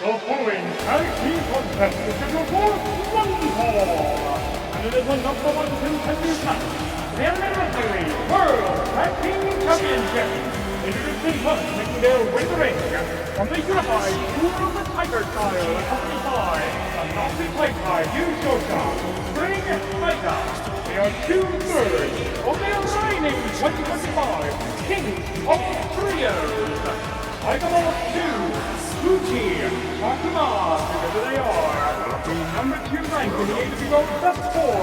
The following tag team contest is scheduled for one fall, and it is a number one contenders match. The Animated Wrestling League World Tag Team Championship. Introducing first, making their way to the ring from the unified Tour of the Tiger style, accompanied by the Nazi Type by Yota, Spring Yaiba. They are 2/3 of the reigning 2025 King of Trios. Yaiba 2. Tsuji, Takuma, together they are the number 2 rank in the AWL Best 4.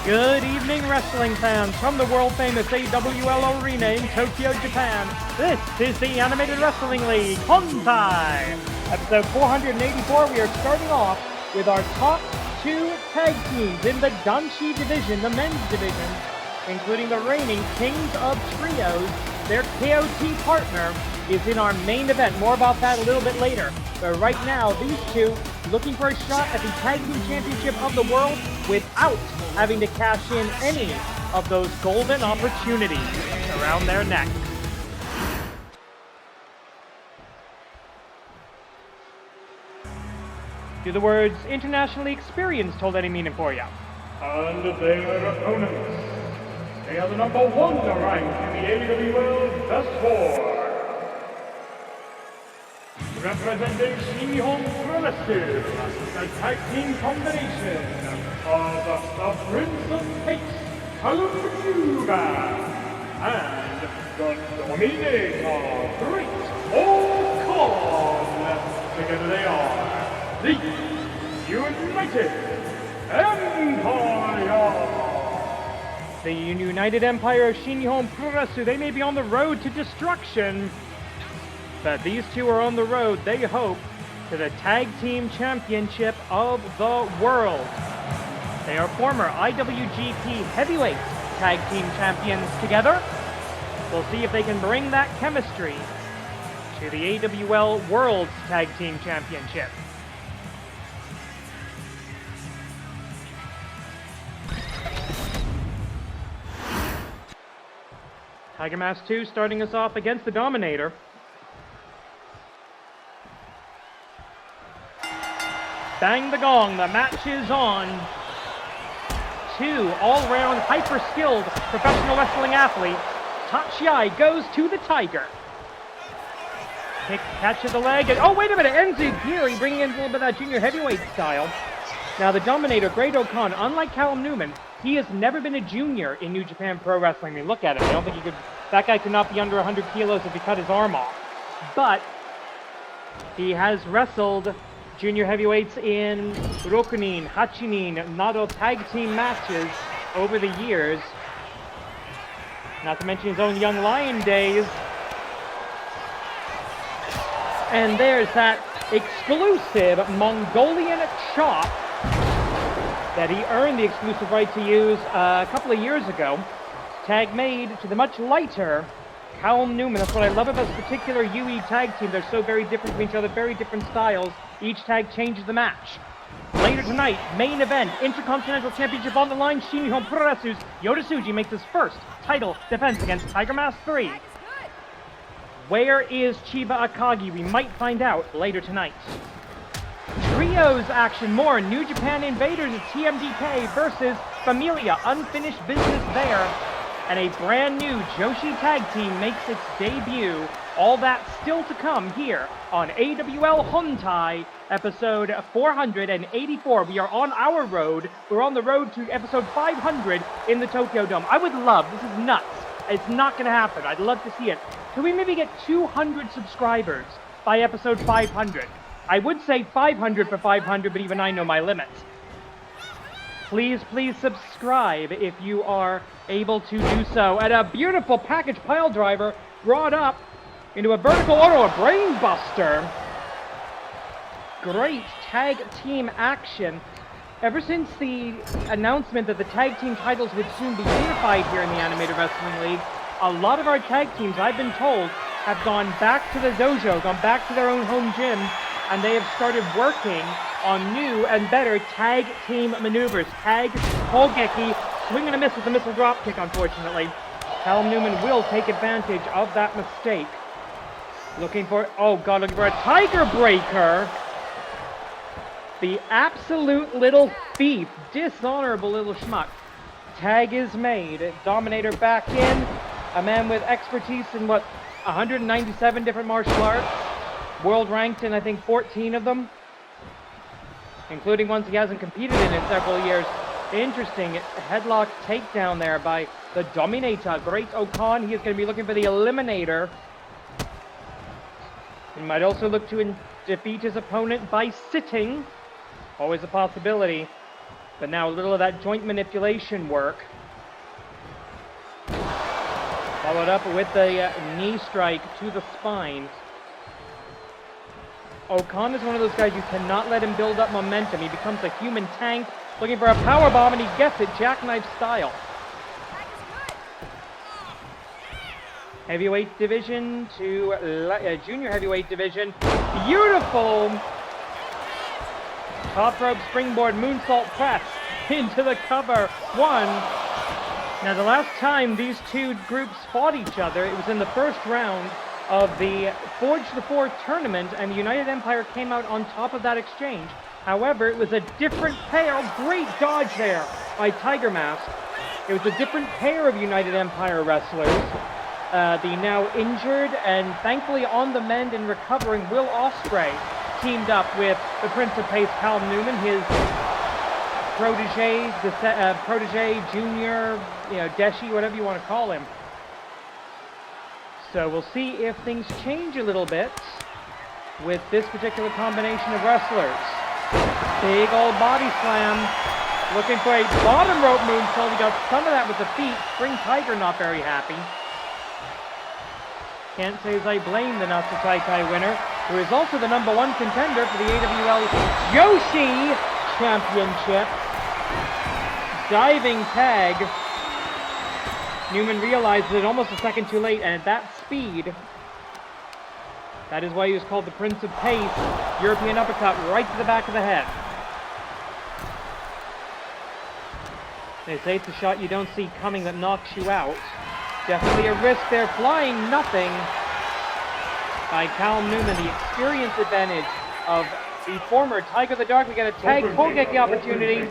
Good evening, wrestling fans from the world-famous AWL Arena in Tokyo, Japan. This is the Animated Wrestling League Hontai. Episode 484, we are starting off with our top 2 tag teams in the Danshi division, the men's division, including the reigning Kings of Trios. Their KOT partner is in our main event. More about that a little bit later. But right now, these two looking for a shot at the Tag Team Championship of the World without having to cash in any of those golden opportunities around their necks. Do the words internationally experienced hold any meaning for you? And their opponents. They are the number 1 rank in the AWL Best 4. Representing Nihon Progressive, the tag team combination of the Prince of Pace, Familia, and the Dominator, Great Khan. Together they are the United Empire. The United Empire of Nihon Progressive, they may be on the road to destruction, but these two are on the road, they hope, to the Tag Team Championship of the World. They are former IWGP Heavyweight Tag Team Champions together. We'll see if they can bring that chemistry to the AWL World Tag Team Championship. Tiger Mask 2 starting us off against the Dominator. Bang the gong, the match is on. 2 all-round, hyper-skilled professional wrestling athletes. Tachiai goes to the Tiger. Kick, catch of the leg, and oh wait a minute, Enzigiri bringing in a little bit of that junior heavyweight style. Now the Dominator, Great O'Khan, unlike Callum Newman, he has never been a junior in New Japan Pro Wrestling. I mean, look at him. I don't think he could... That guy could not be under 100 kilos if he cut his arm off. But he has wrestled junior heavyweights in Rokunin, Hachinin, Nado tag team matches over the years. Not to mention his own Young Lion days. And there's that exclusive Mongolian chop that he earned the exclusive right to use a couple of years ago. Tag made to the much lighter Callum Newman. That's what I love about this particular UE tag team. They're so very different from each other, very different styles. Each tag changes the match. Later tonight, main event, Intercontinental Championship on the line. Nihon Progressive's Yota Tsuji makes his first title defense against Tiger Mask 3. Where is Chiba Akagi? We might find out later tonight. Trios action, more New Japan Invaders at TMDK versus Familia, unfinished business there. And a brand new Joshi tag team makes its debut. All that still to come here on AWL Hontai, episode 484. We are on our road. We're on the road to episode 500 in the Tokyo Dome. I would love, this is nuts. It's not going to happen. I'd love to see it. Can we maybe get 200 subscribers by episode 500? I would say 500 for 500, but even I know my limits. Please, please subscribe if you are able to do so. And a beautiful package pile driver brought up into a vertical auto, a brain buster. Great tag team action. Ever since the announcement that the tag team titles would soon be unified here in the Animated Wrestling League, a lot of our tag teams, I've been told, have gone back to the dojo, gone back to their own home gym, and they have started working on new and better tag team maneuvers. Tag, Hogeki, swing and a miss with the missile drop kick, unfortunately. Callum Newman will take advantage of that mistake. Looking for, oh god, looking for a Tiger Breaker. The absolute little thief, dishonorable little schmuck. Tag is made. Dominator back in. A man with expertise in what, 197 different martial arts. World ranked in, I think, 14 of them. Including ones he hasn't competed in several years. Interesting headlock takedown there by the Dominator. Great Okan. He is going to be looking for the Eliminator. He might also look to defeat his opponent by sitting. Always a possibility. But now a little of that joint manipulation work. Followed up with the knee strike to the spine. Okan is one of those guys you cannot let him build up momentum. He becomes a human tank looking for a power bomb, and he gets it jackknife style. Heavyweight division to junior heavyweight division. Beautiful top rope springboard moonsault press into the cover. One. Now the last time these two groups fought each other, it was in the first round of the Forge the Four tournament, and the United Empire came out on top of that exchange. However, it was a different pair. Great dodge there by Tiger Mask. It was a different pair of United Empire wrestlers. The now injured and thankfully on the mend and recovering Will Ospreay teamed up with the Prince of Pace, Cal Newman, his protege, junior, Deshi, whatever you want to call him. So we'll see if things change a little bit with this particular combination of wrestlers. Big old body slam. Looking for a bottom rope moonsault. He got some of that with the feet. Spring Tiger not very happy. Can't say as I blame the Natsutaikai winner, who is also the #1 contender for the AWL Joshi Championship. Diving tag. Newman realizes it almost a second too late, and at that speed, that is why he was called the Prince of Pace. European uppercut right to the back of the head. They say it's a shot you don't see coming that knocks you out. Definitely a risk there. Flying nothing by Cal Newman. The experience advantage of the former Tiger the Dark. We get a tag Kogeki opportunity.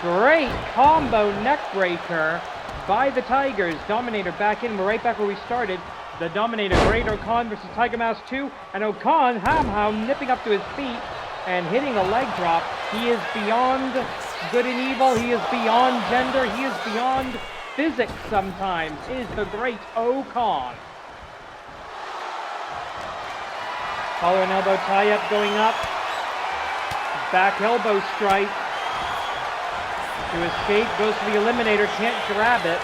Great combo neck breaker by the Tigers. Dominator back in. We're right back where we started. The Dominator, Great Okan versus Tiger Mask 2. And Okan, Ham nipping up to his feet and hitting a leg drop. He is beyond good and evil. He is beyond gender. He is beyond physics sometimes, is the Great Okan. Collar and elbow tie-up going up. Back elbow strike. To escape, goes to the Eliminator, can't grab it.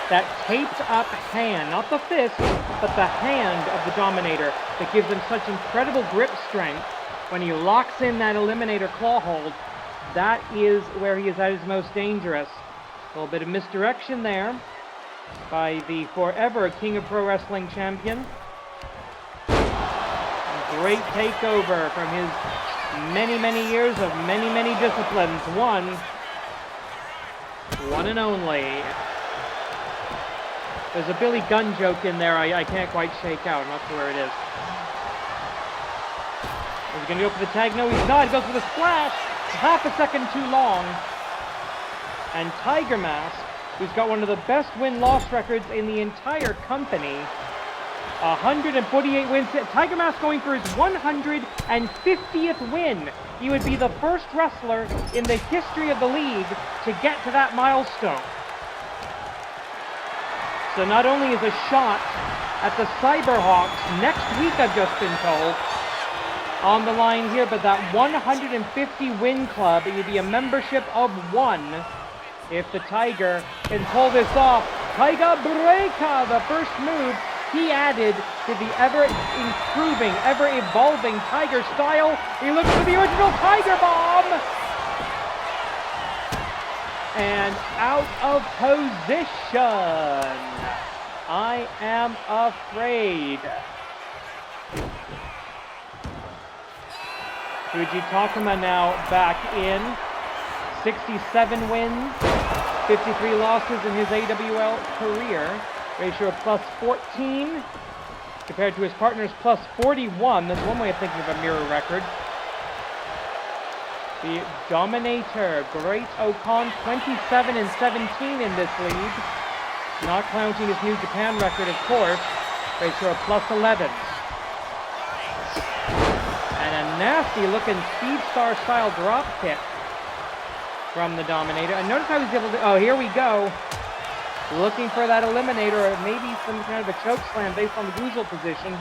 That taped up hand, not the fist, but the hand of the Dominator that gives him such incredible grip strength when he locks in that Eliminator claw hold. That is where he is at his most dangerous. A little bit of misdirection there by the forever King of Pro Wrestling champion. Great takeover from his many, many years of many, many disciplines. One and only. There's a Billy Gunn joke in there I can't quite shake out. I'm not sure where it is. Is he going to go for the tag? No, he's not. He goes for the splash. Half a second too long. And Tiger Mask, who's got one of the best win-loss records in the entire company, 148 wins. Tiger Mask going for his 150th win. He would be the first wrestler in the history of the league to get to that milestone. So not only is a shot at the Cyberhawks next week, I've just been told, on the line here, but that 150 win club, it would be a membership of one if the Tiger can pull this off. Tiger Breaker, the first move he added to the ever-improving, ever-evolving Tiger style. He looks for the original Tiger Bomb! And out of position. I am afraid. Tsuji Takuma now back in. 67 wins, 53 losses in his AWL career. Ratio of plus 14 compared to his partner's plus 41. That's one way of thinking of a mirror record. The Dominator, Great Okan, 27 and 17 in this league. Not counting his New Japan record, of course. Ratio of plus 11. And a nasty looking Speed Star style drop kick from the Dominator. And notice how he's able to, oh, here we go. Looking for that eliminator, or maybe some kind of a choke slam based on the Goozle position.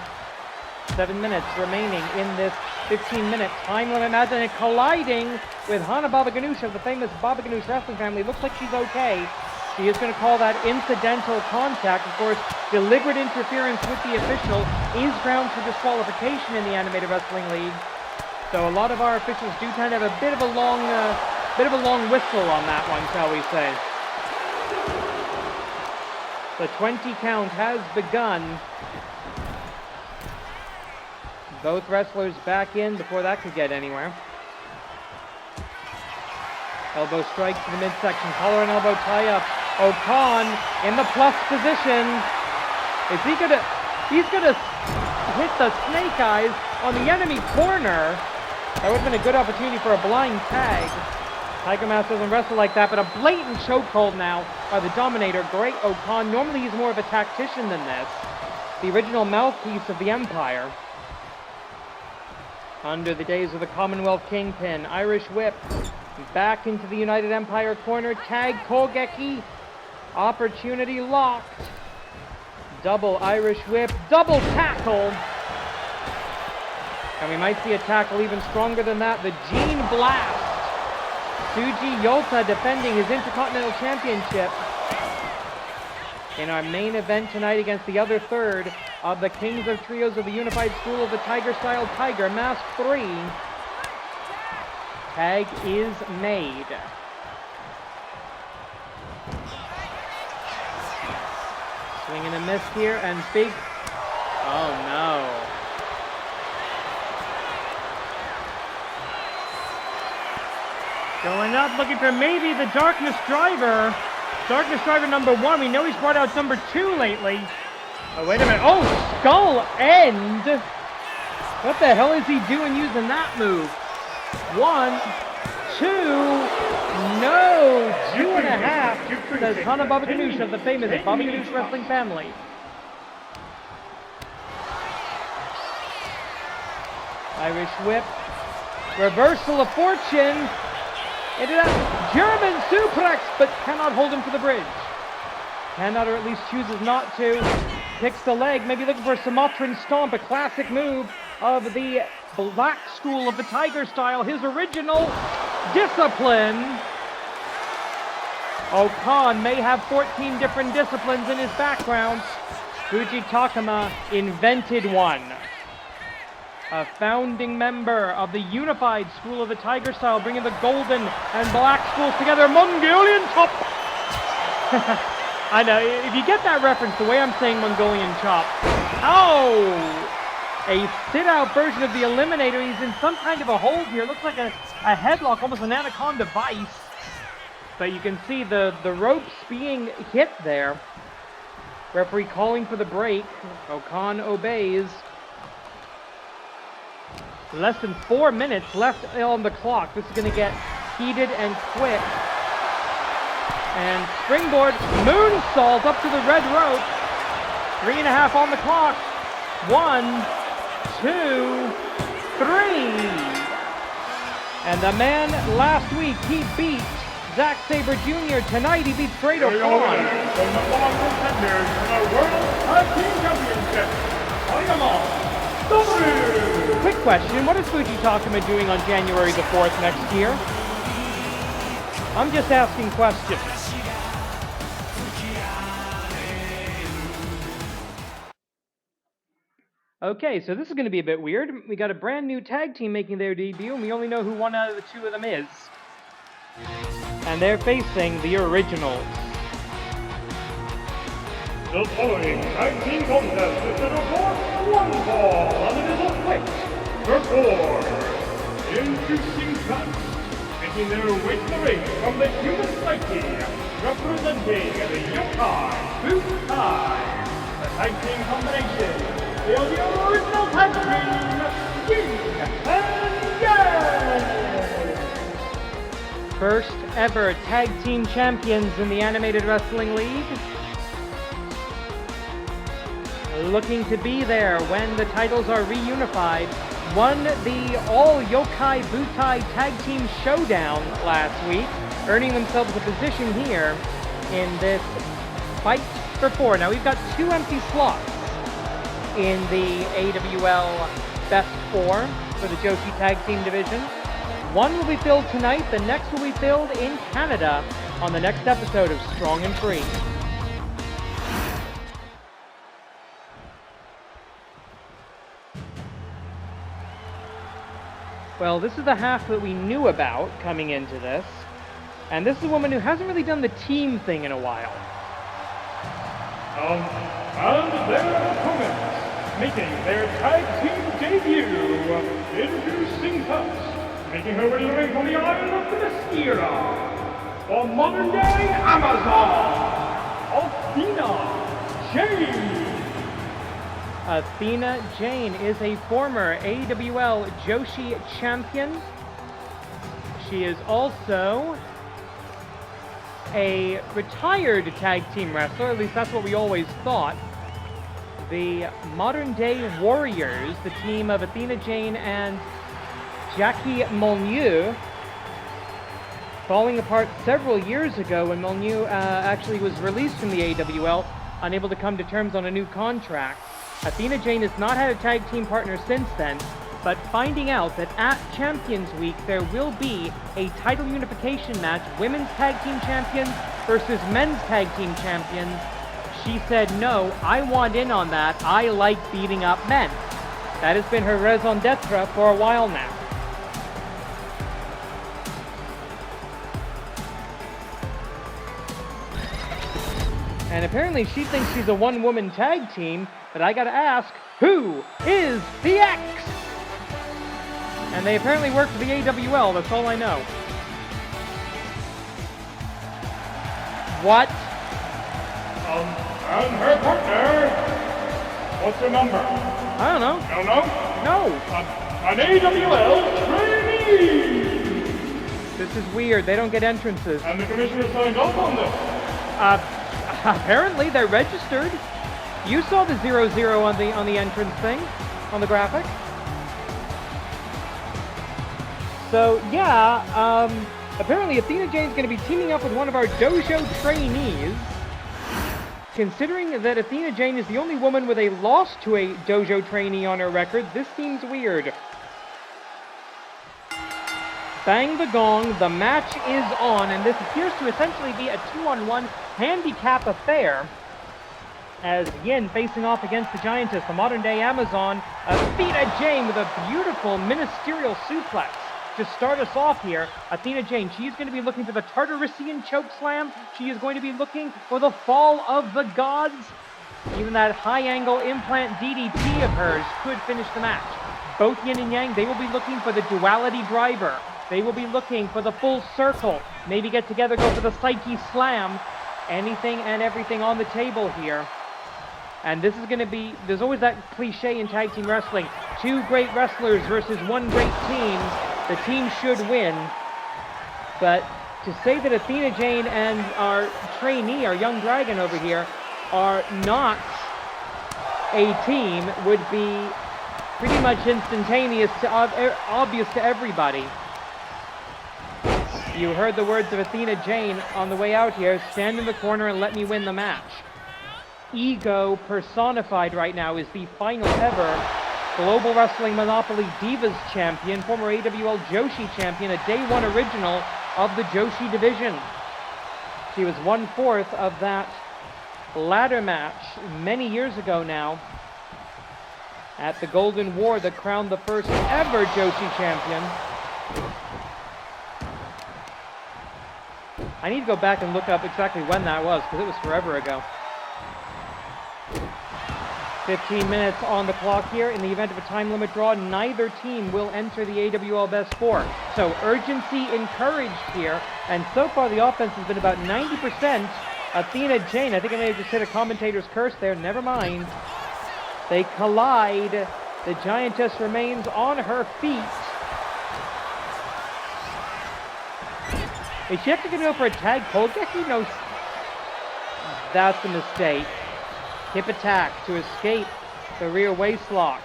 7 minutes remaining in this 15-minute time limit match, and colliding with Hana Baba Ganoush of the famous Baba Ganoush wrestling family. Looks like she's okay. She is going to call that incidental contact. Of course, deliberate interference with the official is grounds for disqualification in the Animated Wrestling League. So a lot of our officials do tend to have a bit of a long whistle on that one, shall we say. The 20 count has begun. Both wrestlers back in before that could get anywhere. Elbow strike to the midsection, collar and elbow tie up. Okan in the plus position. Is he gonna? He's gonna hit the snake eyes on the enemy corner. That would have been a good opportunity for a blind tag. Tiger Mask doesn't wrestle like that, but a blatant chokehold now by the Dominator, Great Okan. Normally he's more of a tactician than this. The original mouthpiece of the Empire. Under the days of the Commonwealth Kingpin, Irish Whip. Back into the United Empire corner, tag Kogeki. Opportunity locked. Double Irish Whip, double tackle. And we might see a tackle even stronger than that, the Gene Blast. Tsuji Yota defending his Intercontinental Championship in our main event tonight against the other third of the Kings of Trios of the Unified School of the Tiger Style Tiger, Mask 3. Tag is made. Swing and a miss here, and big... Oh no. Going up, looking for maybe the Darkness Driver. Darkness Driver number 1. We know he's brought out number 2 lately. Oh, wait a minute. Oh, Skull End. What the hell is he doing using that move? 1, 2, no, 2.5. Says Hana Baba Ganoush of the famous Baba Ganoush wrestling family. Irish Whip. Reversal of fortune. Into that German suplex, but cannot hold him to the bridge. Cannot, or at least chooses not to. Kicks the leg, maybe looking for a Sumatran Stomp, a classic move of the Black School of the Tiger Style, his original discipline. Okan may have 14 different disciplines in his background. Fuji Takuma invented one. A founding member of the Unified School of the Tiger Style, bringing the Golden and Black Schools together. Mongolian Chop! I know, if you get that reference, the way I'm saying Mongolian Chop. Oh! A sit-out version of the Eliminator. He's in some kind of a hold here. Looks like a headlock, almost an anaconda vice. But you can see the ropes being hit there. Referee calling for the break. Okan obeys. Less than 4 minutes left on the clock. This is going to get heated and quick. And springboard moonsault up to the red rope. 3.5 on the clock. 1, 2, 3. And the man last week, he beat Zack Sabre Jr. Tonight, he beats Great Okan. The number 1 contenders for the World Tag Team Championship. Tobu. Quick question, what is Fuji Takuma doing on January the 4th next year? I'm just asking questions. Okay, so this is going to be a bit weird. We got a brand new tag team making their debut, and we only know who one out of the two of them is. And they're facing the originals. The following tag team contest is set for 1 fall on the middle plate. For 4. Introducing first, making their way to the ring from the human psyche, representing the Yota Hontai. The tag team combination is the original tag team, Yin and Yang! First ever tag team champions in the Animated Wrestling League. Looking to be there when the titles are reunified. Won the All Yokai Butai Tag Team Showdown last week, earning themselves a position here in this Fight for 4. Now we've got 2 empty slots in the AWL Best 4 for the Joshi Tag Team division. One will be filled tonight, the next will be filled in Canada on the next episode of Strong and Free. Well, this is the half that we knew about coming into this. And this is a woman who hasn't really done the team thing in a while. And their opponents, making their tag team debut, introducing us, making her way to the ring from the island of Themyscira, the modern-day Amazon, Athena Jane. Athena Jane is a former AWL Joshi champion. She is also a retired tag team wrestler, at least that's what we always thought. The Modern Day Warriors, the team of Athena Jane and Jackie Molyneux, falling apart several years ago when Molyneux actually was released from the AWL, unable to come to terms on a new contract. Athena Jane has not had a tag team partner since then, but finding out that at Champions Week there will be a title unification match, women's tag team champions versus men's tag team champions, she said, no, I want in on that. I like beating up men. That has been her raison d'etre for a while now. And apparently she thinks she's a one-woman tag team, but I gotta ask, who is the X? And they apparently work for the AWL, that's all I know. What? And her partner, what's her number? I don't know. You don't know? No. An AWL trainee! This is weird, they don't get entrances. And the commissioner signed off on this. Apparently they're registered. You saw the 00 on the entrance thing, on the graphic. So yeah, apparently Athena Jane's going to be teaming up with one of our dojo trainees. Considering that Athena Jane is the only woman with a loss to a dojo trainee on her record, this seems weird. Bang the gong, the match is on, and this appears to essentially be a 2-on-1 handicap affair. As Yin facing off against the Giantess, the modern-day Amazon, Athena Jane with a beautiful ministerial suplex to start us off here. Athena Jane, she's going to be looking for the Tartarusian choke slam. She is going to be looking for the fall of the gods. Even that high-angle implant DDT of hers could finish the match. Both Yin and Yang, they will be looking for the duality driver. They will be looking for the full circle. Maybe get together, go for the Psyche Slam. Anything and everything on the table here. And this is going to be, there's always that cliche in tag team wrestling. 2 great wrestlers versus 1 great team. The team should win. But to say that Athena Jane and our trainee, our young dragon over here, are not a team would be pretty much instantaneous, to obvious to everybody. You heard the words of Athena Jane on the way out here. Stand in the corner and let me win the match. Ego personified right now is the final ever Global Wrestling Monopoly Divas champion, former AWL Joshi champion, a Day 1 original of the Joshi division. She was 1/4 of that ladder match many years ago now at the Golden War that crowned the first ever Joshi champion. I need to go back and look up exactly when that was, because it was forever ago. 15 minutes on the clock here. In the event of a time limit draw, neither team will enter the AWL Best 4. So urgency encouraged here, and so far the offense has been about 90%. Athena Jane, I think I may have just hit a commentator's curse there, never mind. They collide. The Giantess remains on her feet. Is she actually going to go for a tag pole? Geki knows. That's a mistake. Hip attack to escape the rear waistlock.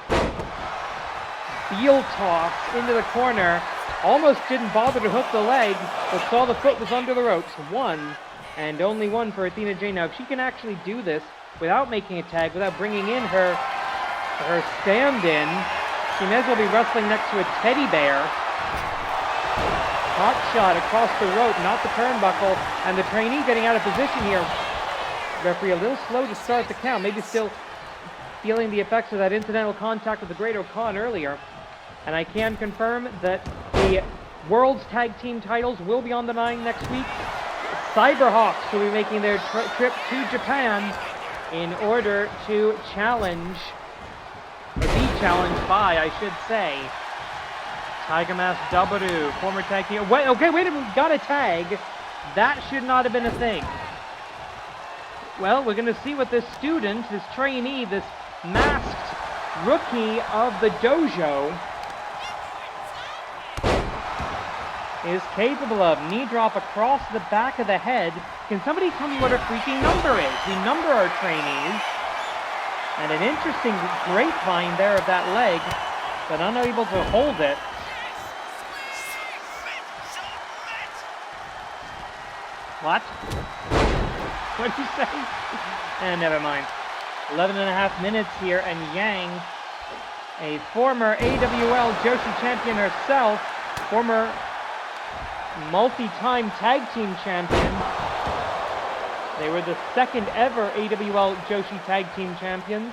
Heel toss into the corner. Almost didn't bother to hook the leg, but saw the foot was under the ropes. One, and only one for Athena Jane. Now, if she can actually do this without making a tag, without bringing in her stand-in, she may as well be wrestling next to a teddy bear. Hot shot across the rope, not the turnbuckle, and the trainee getting out of position here. Referee a little slow to start the count, maybe still feeling the effects of that incidental contact with the Great O'Khan earlier. And I can confirm that the World's Tag Team titles will be on the line next week. Cyberhawks will be making their trip to Japan in order to challenge, or be challenged by, I should say, Tiger Mask Dabaru, former tag team. Wait a minute, got a tag. That should not have been a thing. Well, we're going to see what this student, this trainee, this masked rookie of the dojo is capable of. Knee drop across the back of the head. Can somebody tell me what her freaking number is? We number our trainees. And an interesting grapevine there of that leg, but unable to hold it. What? What did you say? And never mind. 11 and a half minutes here, and Yang, a former AWL Joshi champion herself, former multi-time tag team champion. They were the second ever AWL Joshi tag team champions.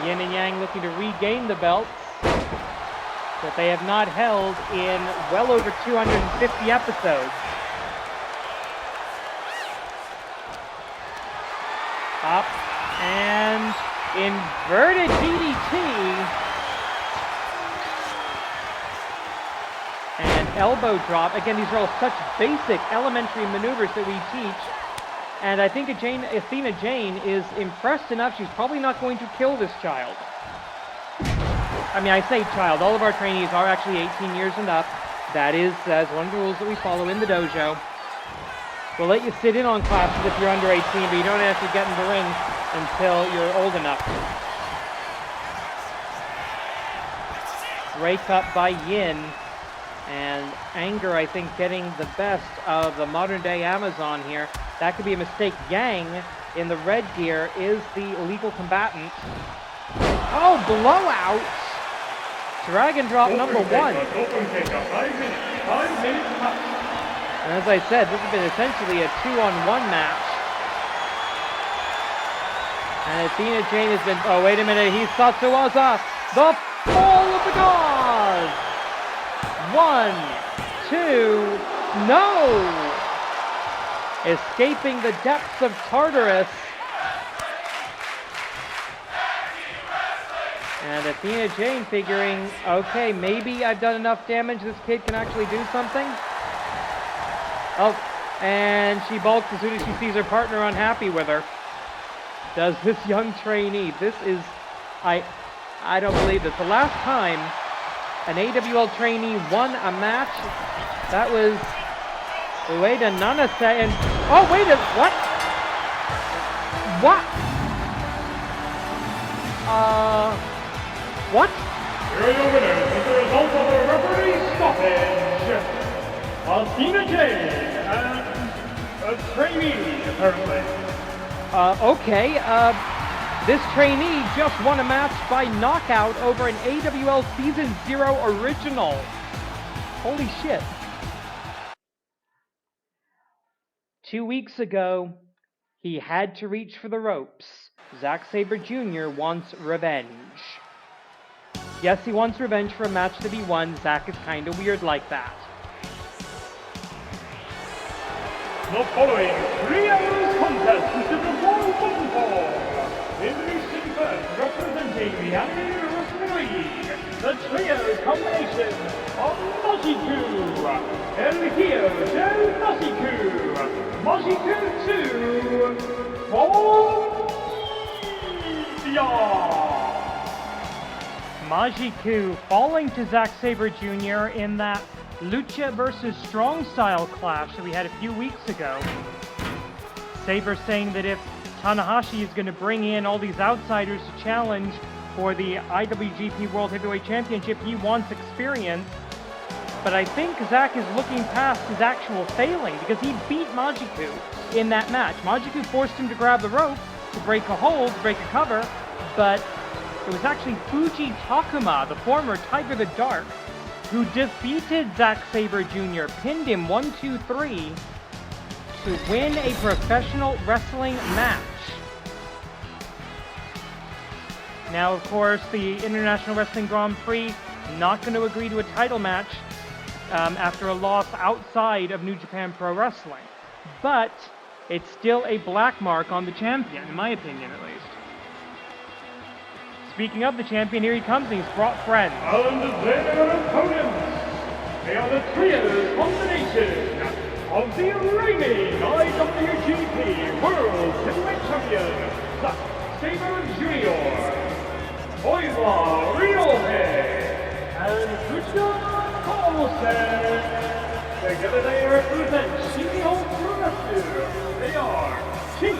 Yin and Yang looking to regain the belts that they have not held in well over 250 episodes. Up and inverted DDT and elbow drop. Again, these are all such basic elementary maneuvers that we teach, and I think Athena Jane is impressed enough. She's probably not going to kill this child. I mean, I say child, all of our trainees are actually 18 years and up. That is one of the rules that we follow in the dojo. We'll let you sit in on classes if you're under 18, but you don't have to get in the ring until you're old enough. Break up by Yin, and anger, I think, getting the best of the modern-day Amazon here. That could be a mistake. Yang, in the red gear, is the legal combatant. Oh, blowout! Dragon drop number one. And as I said, this has been essentially a 2-on-1 match. And Athena Jane has been... Oh, wait a minute. He's Satsuwaza. The fall of the gods. 1, 2... No! Escaping the depths of Tartarus. And Athena Jane figuring, okay, maybe I've done enough damage. This kid can actually do something. Oh, and she balks as soon as she sees her partner unhappy with her. Does this young trainee. This is, I don't believe this. The last time an AWL trainee won a match, that was Ueda Nanase, and, oh, wait a, what? What? What? Here are your winners as a result of a referee stoppage. Athena Jane and a trainee, apparently. Okay, this trainee just won a match by knockout over an AWL Season 0 original. Holy shit. 2 weeks ago, he had to reach for the ropes. Zack Sabre Jr. wants revenge. Yes, he wants revenge for a match that he won. Zack is kind of weird like that. The following 3 hours contest is scheduled for one fall. Introducing first, representing the Anime Wrestling League, the trio combination of Mojiku, Erikio to Nosiku, Mojiku to Familia. Mojiku falling to Zack Sabre Jr. in that Lucha versus Strong Style clash that we had a few weeks ago. Sabre saying that if Tanahashi is going to bring in all these outsiders to challenge for the IWGP World Heavyweight Championship, he wants experience. But I think Zack is looking past his actual failing because he beat Mojiku in that match. Mojiku forced him to grab the rope, to break a hold, to break a cover, but it was actually Fuji Takuma, the former Tiger the Dark, who defeated Zack Sabre Jr., pinned him 1-2-3 to win a professional wrestling match. Now, of course, the International Wrestling Grand Prix not going to agree to a title match after a loss outside of New Japan Pro Wrestling. But it's still a black mark on the champion, in my opinion at least. Speaking of the champion, here he comes, and he's brought friends. And their opponents, they are the trio combination of the reigning IWGP World Heavyweight Champion, Zack Sabre Jr., Yaiba and Kucha Carlson. Together they represent Shinihon Pro. They are TMDK.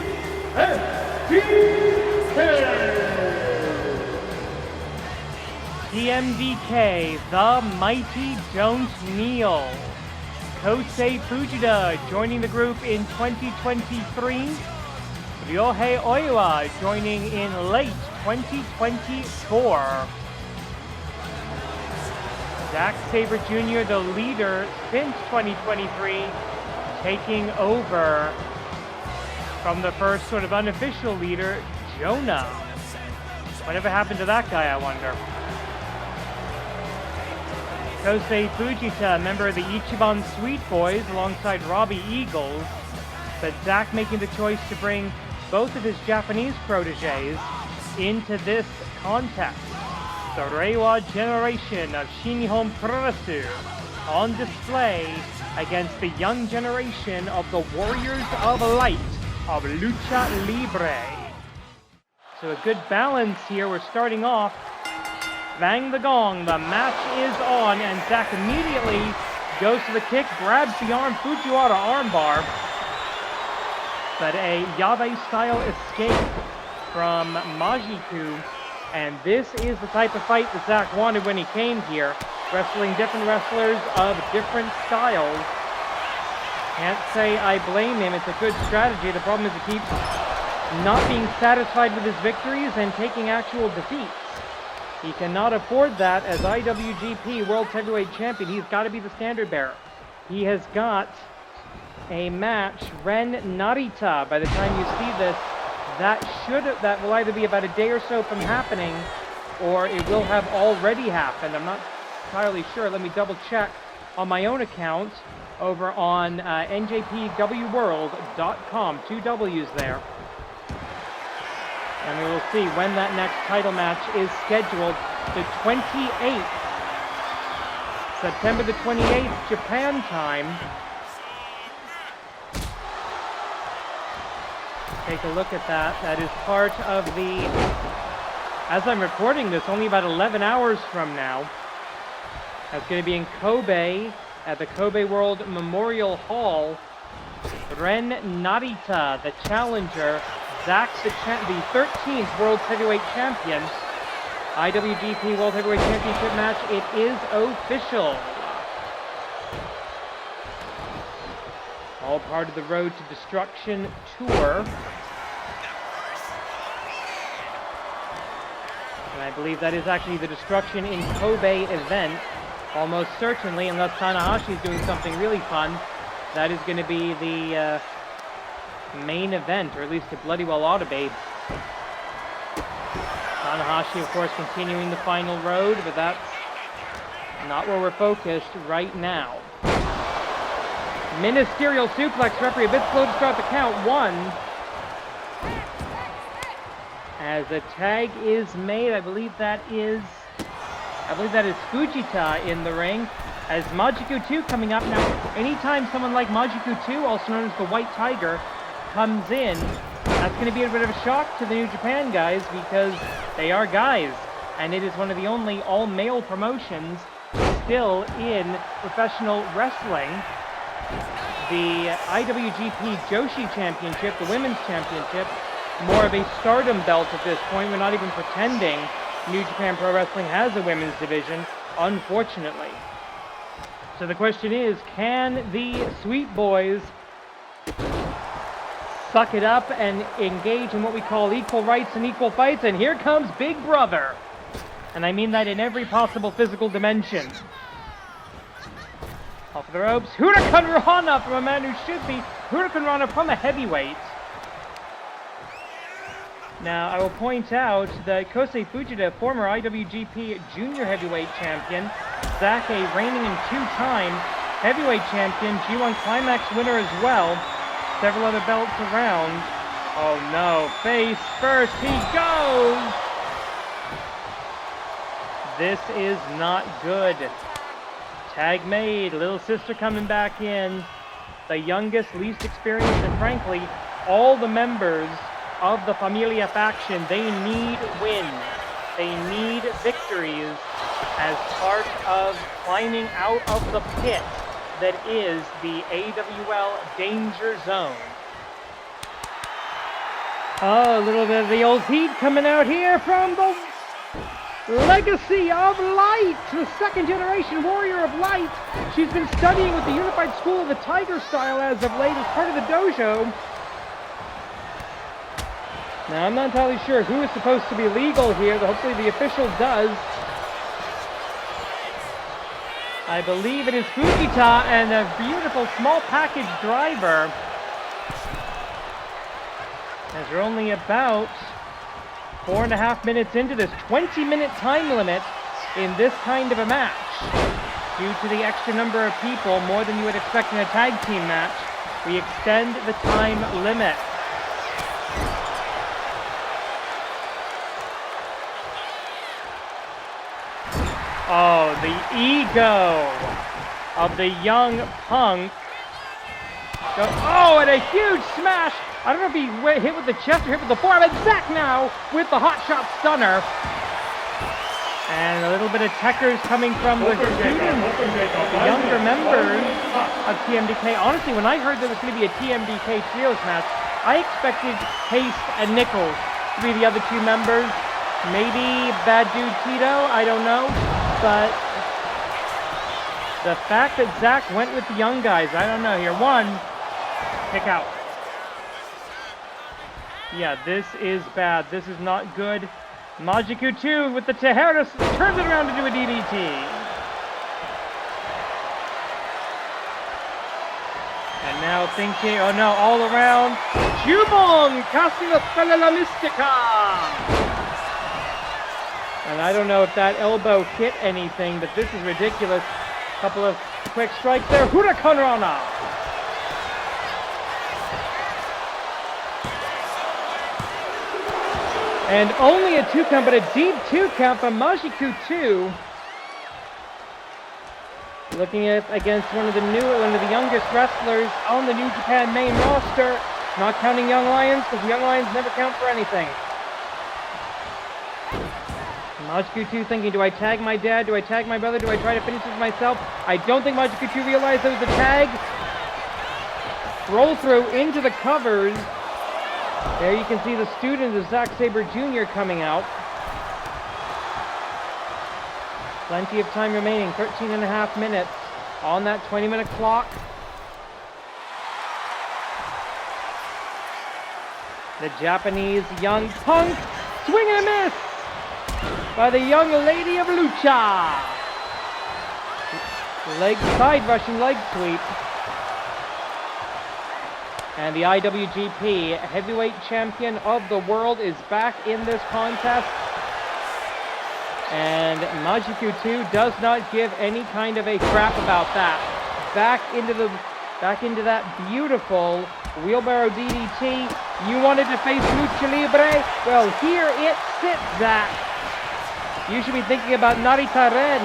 TMDK, the mighty don't kneel. Kosei Fujita joining the group in 2023. Ryohei Oiwa joining in late 2024. Zack Sabre Jr., the leader since 2023, taking over from the first sort of unofficial leader, Jonah. Whatever happened to that guy, I wonder? Kosei Fujita, member of the Ichiban Sweet Boys alongside Robbie Eagles, but Zack making the choice to bring both of his Japanese proteges into this contest. The Reiwa generation of Shinihon Pro on display against the young generation of the Warriors of Light of Lucha Libre. So a good balance here. We're starting off. Bang the gong, the match is on, and Zack immediately goes to the kick, grabs the arm, Fujiwara armbar, but a Yabe-style escape from Mojiku, and this is the type of fight that Zack wanted when he came here, wrestling different wrestlers of different styles. Can't say I blame him, it's a good strategy. The problem is he keeps not being satisfied with his victories and taking actual defeats. He cannot afford that as IWGP World Heavyweight Champion. He's got to be the standard bearer. He has got a match, Ren Narita. By the time you see this, that will either be about a day or so from happening, or it will have already happened. I'm not entirely sure. Let me double check on my own account over on njpwworld.com. 2 W's there. And we will see when that next title match is scheduled. The 28th, September the 28th, Japan time. Take a look at that. That is part of the, as I'm recording this, only about 11 hours from now. That's going to be in Kobe at the Kobe World Memorial Hall. Ren Narita, the challenger. Zack, the 13th World Heavyweight Champion. IWGP World Heavyweight Championship match. It is official. All part of the Road to Destruction tour. And I believe that is actually the Destruction in Kobe event. Almost certainly, unless Tanahashi is doing something really fun, that is going to be the main event, or at least it bloody well ought to be. Tanahashi, of course, continuing the final road, but that's not where we're focused right now. Ministerial suplex, referee a bit slow to start the count. 1, As a tag is made, I believe that is Fujita in the ring. As Majiku 2 coming up. Now, anytime someone like Majiku 2, also known as the White Tiger, comes in, that's going to be a bit of a shock to the New Japan guys, because they are guys, and it is one of the only all-male promotions still in professional wrestling. The IWGP Joshi Championship, the Women's Championship, more of a stardom belt at this point. We're not even pretending New Japan Pro Wrestling has a women's division, unfortunately. So the question is, can the Sweet Boys suck it up and engage in what we call equal rights and equal fights? And here comes Big Brother. And I mean that in every possible physical dimension. Off the ropes. Huracan Rana from a man who should be Huracan Rana from a heavyweight. Now, I will point out that Kosei Fujita, former IWGP Junior Heavyweight Champion, Zake reigning and two-time Heavyweight Champion, G1 Climax winner as well, several other belts around. Oh no, face first, he goes! This is not good. Tag made, little sister coming back in. The youngest, least experienced, and frankly, all the members of the Familia faction, they need wins. They need victories as part of climbing out of the pit that is the AWL Danger Zone. Oh, a little bit of the old heat coming out here from the Legacy of Light, the second generation warrior of light. She's been studying with the Unified School of the Tiger style as of late as part of the dojo. Now, I'm not entirely sure who is supposed to be legal here, but hopefully the official does. I believe it is Fujita and a beautiful small package driver. As we're only about 4.5 minutes into this 20-minute time limit in this kind of a match. Due to the extra number of people, more than you would expect in a tag team match, we extend the time limit. Oh, the ego of the young Punk. Oh, and a huge smash. I don't know if he hit with the chest or hit with the forearm. And Zack now with the hot shot stunner. And a little bit of techers coming from the students, the younger members of TMDK. Honestly, when I heard there was going to be a TMDK trios match, I expected Haste and Nichols to be the other two members. Maybe Bad Dude Tito, I don't know. But the fact that Zack went with the young guys, I don't know here. One, kick out. Yeah, this is bad. This is not good. Majiku 2 with the Tahara turns it around to do a DDT. And now thinking, oh no, all around. Jubon casting the Spella Mystica. And I don't know if that elbow hit anything, but this is ridiculous. Couple of quick strikes there. Huracan Rana. And only a 2 count, but a deep 2 count from Majiku 2. Looking at against one of the youngest wrestlers on the New Japan main roster. Not counting Young Lions, because Young Lions never count for anything. Majiku 2 thinking, do I tag my dad? Do I tag my brother? Do I try to finish this myself? I don't think Majiku 2 realized there was a tag. Roll through into the covers. There you can see the student of Zack Sabre Jr. coming out. Plenty of time remaining, 13.5 minutes on that 20-minute clock. The Japanese young Punk, swing and a miss by the young lady of Lucha. Side Russian leg sweep. And the IWGP Heavyweight Champion of the World is back in this contest. And Majiku 2 does not give any kind of a crap about that. Back into that beautiful wheelbarrow DDT. You wanted to face Lucha Libre? Well, here it sits, Zach. You should be thinking about Narita Ren.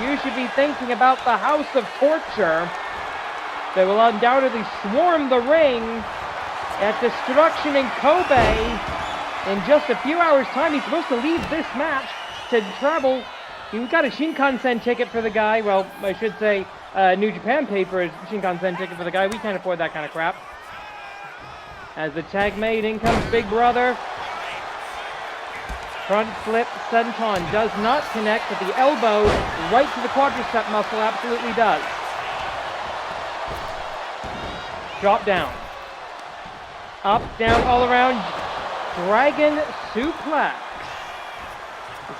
You should be thinking about the House of Torture that will undoubtedly swarm the ring at Destruction in Kobe in just a few hours' time. He's supposed to leave this match to travel. He got a Shinkansen ticket for the guy. Well, I should say New Japan paid for a Shinkansen ticket for the guy. We can't afford that kind of crap. As the tag made, in comes Big Brother. Front flip senton does not connect, but the elbow right to the quadricep muscle absolutely does. Drop down. Up, down, all around. Dragon suplex.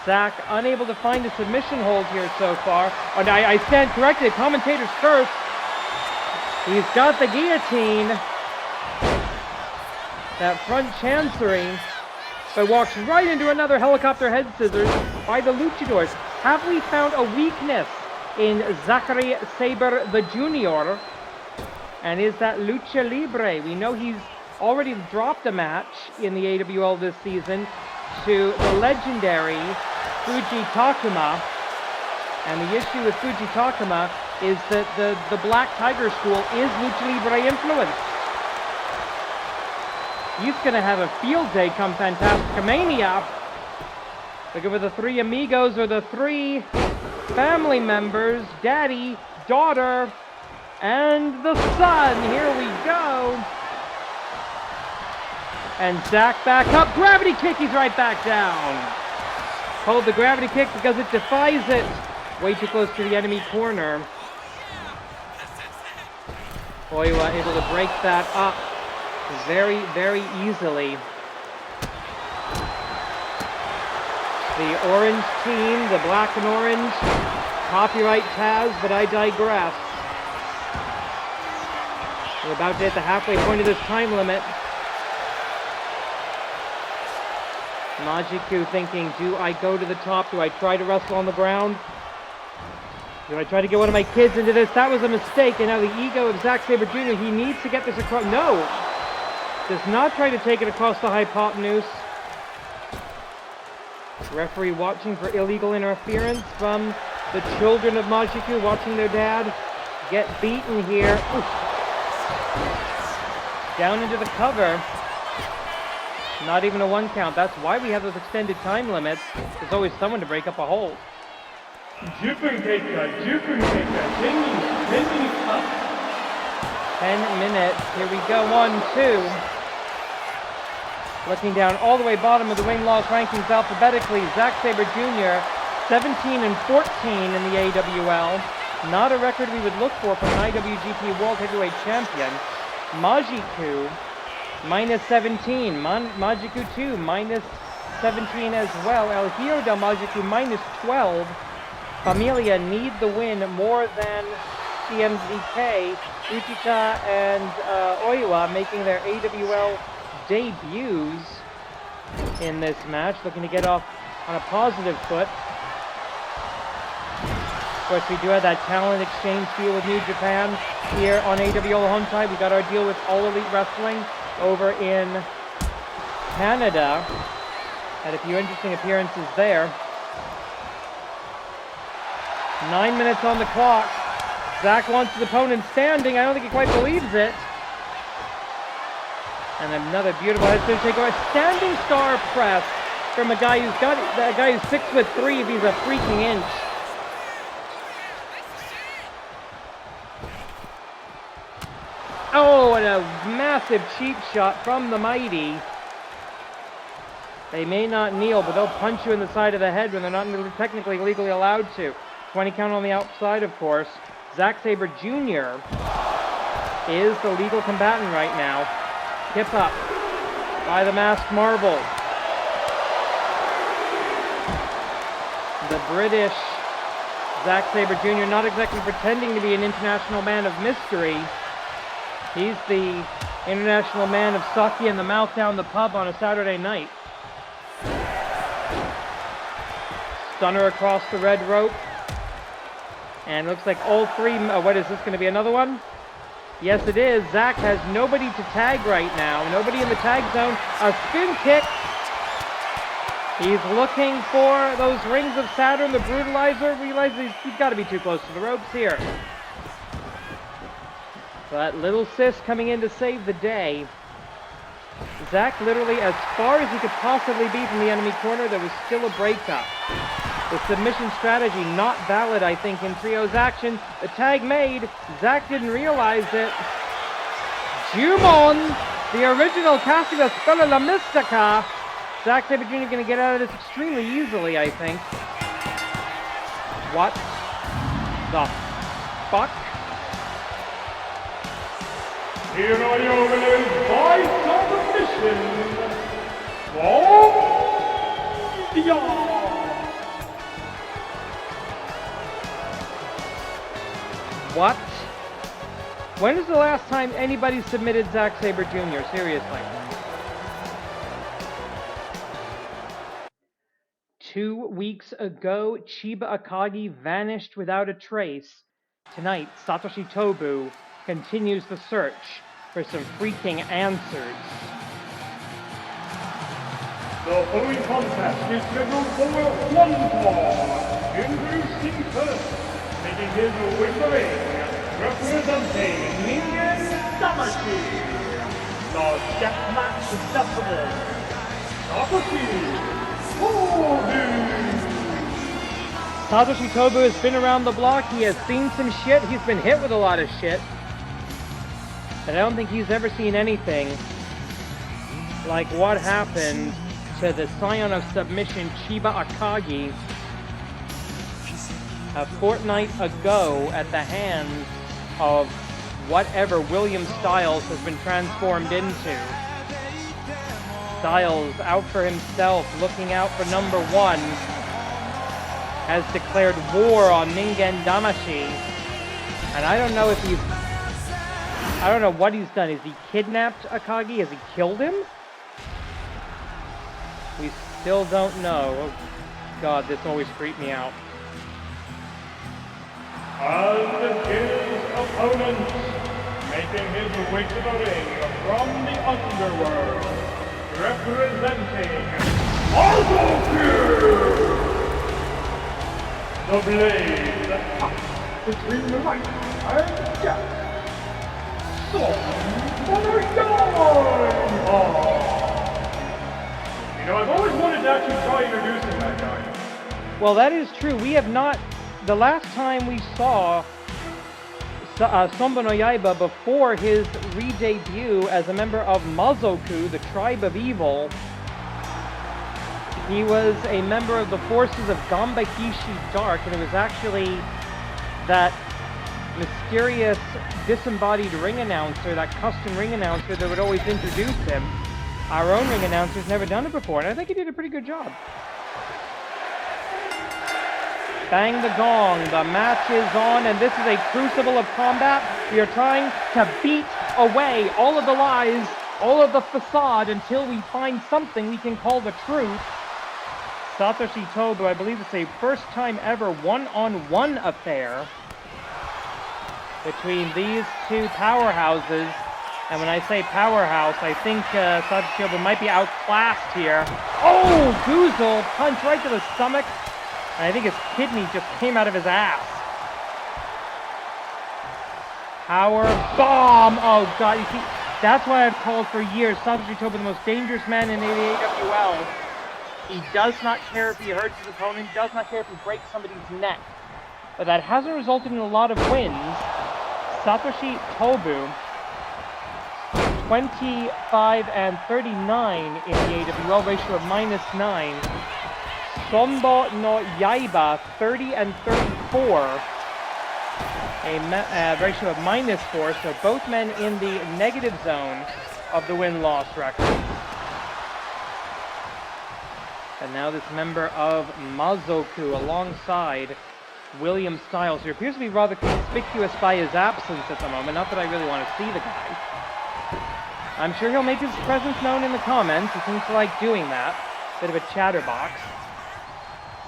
Zach unable to find a submission hold here so far. Oh, I stand corrected. Commentator's curse. He's got the guillotine. That front chancery, but walks right into another helicopter head scissors by the luchadors. Have we found a weakness in Zachary Sabre the Junior? And is that Lucha Libre? We know he's already dropped a match in the AWL this season to the legendary Fuji Takuma. And the issue with Fuji Takuma is that the Black Tiger School is Lucha Libre influenced. He's going to have a field day come Fantasticamania. Looking for the three amigos or the three family members. Daddy, daughter, and the son. Here we go. And Zach back up. Gravity kick. He's right back down. Hold the gravity kick because it defies it. Way too close to the enemy corner. Oiwa able to break that up very, very easily. The orange team, the black and orange, copyright Taz, but I digress. We're about to hit the halfway point of this time limit. Majiku thinking, do I go to the top? Do I try to wrestle on the ground? Do I try to get one of my kids into this? That was a mistake, and now the ego of Zack Sabre Jr., he needs to get this across. No! Does not try to take it across the hypotenuse. Referee watching for illegal interference from the children of Majiku, watching their dad get beaten here. Oof. Down into the cover. Not even a 1 count. That's why we have those extended time limits. There's always someone to break up a hold. 10分経過、10分経過、10 minutes up. 10 minutes. Here we go. 1, 2. Looking down all the way bottom of the win loss rankings alphabetically, Zack Sabre Jr. 17 and 14 in the AWL. Not a record we would look for from an IWGP World Heavyweight Champion. Majiku minus 17. Majiku 2 minus 17 as well. El Hijo del Majiku minus 12. Familia need the win more than TMDK. Uchita and Oiwa making their AWL debuts in this match, looking to get off on a positive foot. Of course, we do have that talent exchange deal with New Japan here on AWL Hontai. We got our deal with All Elite Wrestling over in Canada. Had a few interesting appearances there. 9 minutes on the clock. Zach wants his opponent standing. I don't think he quite believes it. And another beautiful head scissors takeover. Standing star press from a guy who's 6'3" if he's a freaking inch. Oh, and a massive cheap shot from the Mighty. They may not kneel, but they'll punch you in the side of the head when they're not technically legally allowed to. 20 count on the outside, of course. Zack Sabre Jr. is the legal combatant right now. Hip up by the Masked Marvel. The British Zack Sabre Jr. not exactly pretending to be an international man of mystery. He's the international man of sake in the mouth down the pub on a Saturday night. Stunner across the red rope. And looks like all three, what is this going to be, another one? Yes, it is. Zack has nobody to tag right now. Nobody in the tag zone. A spin kick. He's looking for those rings of Saturn, the Brutalizer. Realizes he's got to be too close to the ropes here. But Little Sis coming in to save the day. Zack literally as far as he could possibly be from the enemy corner. There was still a breakup. The submission strategy not valid, I think, in Trio's action. The tag made. Zack didn't realize it. Jumon, the original casting of Spella La Mystica. Zack Sabre Jr. going to get out of this extremely easily, I think. What the fuck? Here are your winners by submission. Familia. What? When is the last time anybody submitted Zack Sabre Jr.? Seriously. 2 weeks ago, Chiba Akagi vanished without a trace. Tonight, Satoshi Tobu continues the search for some freaking answers. The following contest is scheduled for one fall. Introducing first, making his way to the ring, representing Ningen Damashi, the deathmatch specimen, Satoshi Tobu. Satoshi Tobu has been around the block. He has seen some shit. He's been hit with a lot of shit. But I don't think he's ever seen anything like what happened to the Scion of Submission, Chiba Akagi, a fortnight ago at the hands of whatever William Styles has been transformed into. Styles out for himself, looking out for number one, has declared war on Ningen Damashi. And I don't know if he's... I don't know what he's done. Has he kidnapped Akagi? Has he killed him? We still don't know. Oh, God, this always creeped me out. And his opponent, making his way to the ring from the underworld, representing Sonbou, the blade that cuts between life and death. Sonbou. You know, I've always wanted to actually try introducing that guy. Well, that is true. We have not... The last time we saw Sonbou no Yaiba before his re-debut as a member of Mazoku, the Tribe of Evil, he was a member of the forces of Gambakishi Dark, and it was actually that mysterious disembodied ring announcer, that custom ring announcer that would always introduce him. Our own ring announcer's never done it before, and I think he did a pretty good job. Bang the gong, the match is on, and this is a crucible of combat. We are trying to beat away all of the lies, all of the facade, until we find something we can call the truth. Satoshi Tobu, I believe it's a first time ever one-on-one affair between these two powerhouses. And when I say powerhouse, I think Satoshi Tobu might be outclassed here. Oh, Goozle, punch right to the stomach. And I think his kidney just came out of his ass. Power bomb! Oh God, you see, that's why I've called for years Satoshi Tobu the most dangerous man in the AWL. He does not care if he hurts his opponent, he does not care if he breaks somebody's neck. But that hasn't resulted in a lot of wins. Satoshi Tobu, 25 and 39 in the AWL, ratio of -9. Sonbou no Yaiba, 30 and 34, a ratio of -4, so both men in the negative zone of the win-loss record. And now this member of Mazoku alongside William Styles, who appears to be rather conspicuous by his absence at the moment. Not that I really want to see the guy. I'm sure he'll make his presence known in the comments. He seems to like doing that. Bit of a chatterbox.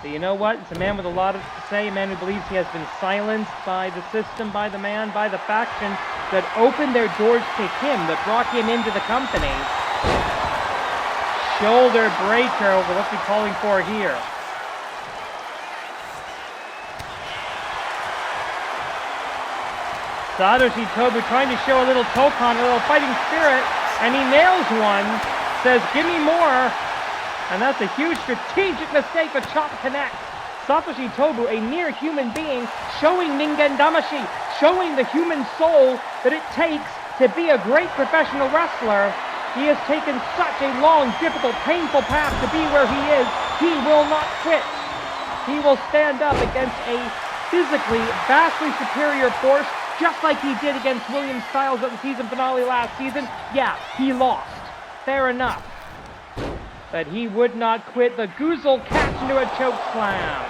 But you know what? It's a man with a lot to say, a man who believes he has been silenced by the system, by the man, by the faction that opened their doors to him, that brought him into the company. Shoulder breaker, what's he calling for here? Satoshi Tobu trying to show a little Tokan, a little fighting spirit, and he nails one, says, give me more. And that's a huge strategic mistake, but Chop connects. Satoshi Tobu, a near human being, showing Ningen Damashi, showing the human soul that it takes to be a great professional wrestler. He has taken such a long, difficult, painful path to be where he is. He will not quit. He will stand up against a physically vastly superior force, just like he did against William Styles at the season finale last season. Yeah, he lost. Fair enough. But he would not quit. The Goozle catch into a choke slam.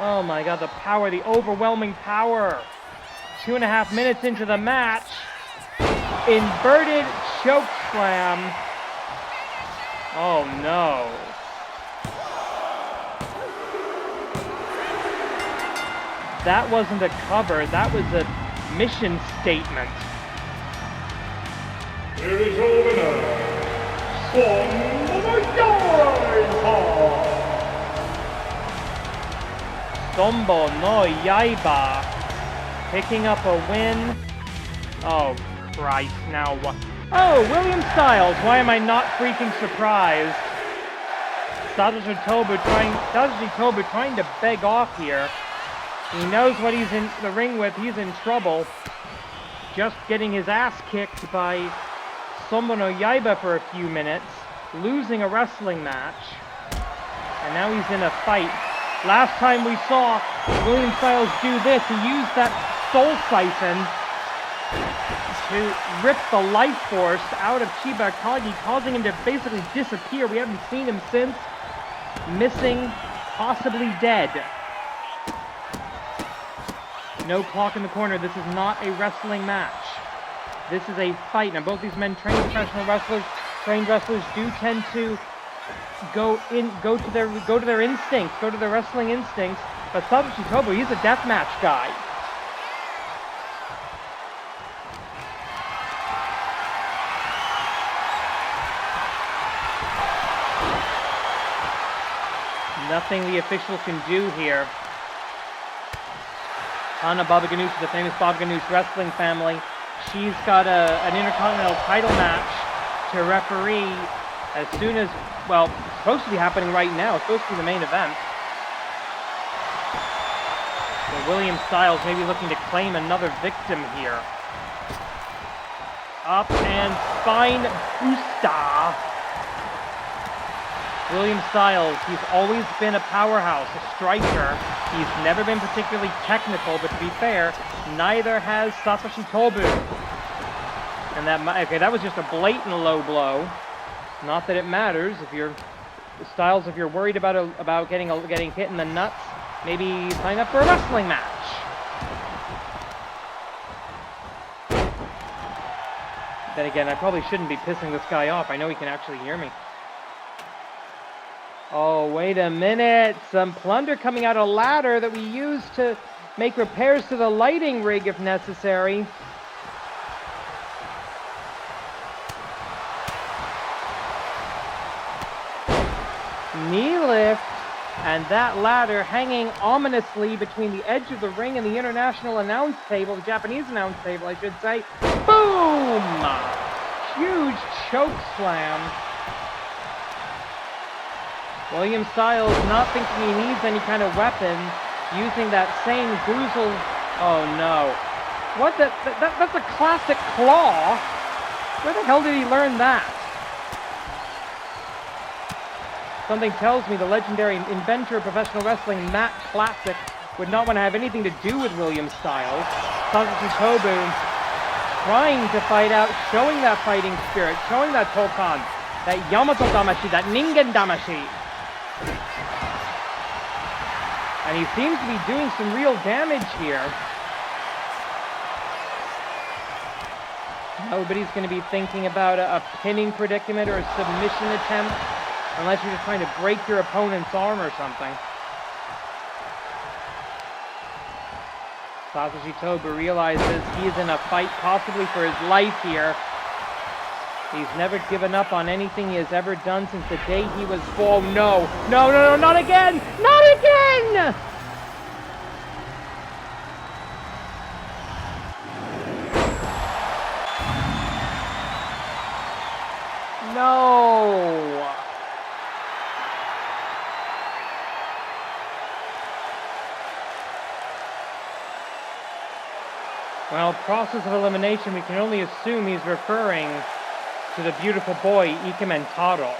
Oh my god, the power, the overwhelming power. 2.5 minutes into the match. Inverted choke slam. Oh no. That wasn't a cover, that was a mission statement. Here is your winner, Sonbou no Yaiba picking up a win. Oh Christ, now what? Oh, William Styles, why am I not freaking surprised? Satoshi Tobu trying to beg off here. He knows what he's in the ring with, he's in trouble. Just getting his ass kicked by Sonbou no Yaiba for a few minutes, losing a wrestling match, and now he's in a fight. Last time we saw William Styles do this, he used that soul siphon to rip the life force out of Chiba Kagi, causing him to basically disappear. We haven't seen him since. Missing, possibly dead. No clock in the corner. This is not a wrestling match. This is a fight. Now, both these men trained professional wrestlers. Trained wrestlers do tend to go to their instincts, go to their wrestling instincts. But Satoshi Tobu, he's a deathmatch guy. Nothing the official can do here. Hana Baba Ganoush, the famous Baba Ganoush wrestling family. She's got an Intercontinental title match to referee as soon as, well, it's supposed to be happening right now. It's supposed to be the main event. So William Styles maybe looking to claim another victim here. Up and spine booster. William Styles, he's always been a powerhouse, a striker. He's never been particularly technical, but to be fair, neither has Satoshi Tobu. And that was just a blatant low blow. Not that it matters if you're Styles, if you're worried about getting hit in the nuts, maybe sign up for a wrestling match. Then again, I probably shouldn't be pissing this guy off. I know he can actually hear me. Oh, wait a minute. Some plunder coming out of a ladder that we use to make repairs to the lighting rig if necessary. Knee lift, and that ladder hanging ominously between the edge of the ring and the international announce table, the Japanese announce table, I should say. Boom! Huge choke slam. William Styles not thinking he needs any kind of weapon, using that same Goozle. Oh no. What the? That's a classic claw. Where the hell did he learn that? Something tells me the legendary inventor of professional wrestling, Matt Classic, would not want to have anything to do with William Styles. Satoshi Tobu trying to fight out, showing that fighting spirit, showing that Tokan, that Yamato Damashi, that Ningen Damashi. And he seems to be doing some real damage here. Nobody's going to be thinking about a pinning predicament or a submission attempt. Unless you're just trying to break your opponent's arm or something. Satoshi Tobu realizes he's in a fight possibly for his life here. He's never given up on anything he has ever done since the day he was born. No, no, no, no, not again! Not again! No! Well, process of elimination, we can only assume he's referring to the beautiful boy, Ikementaro.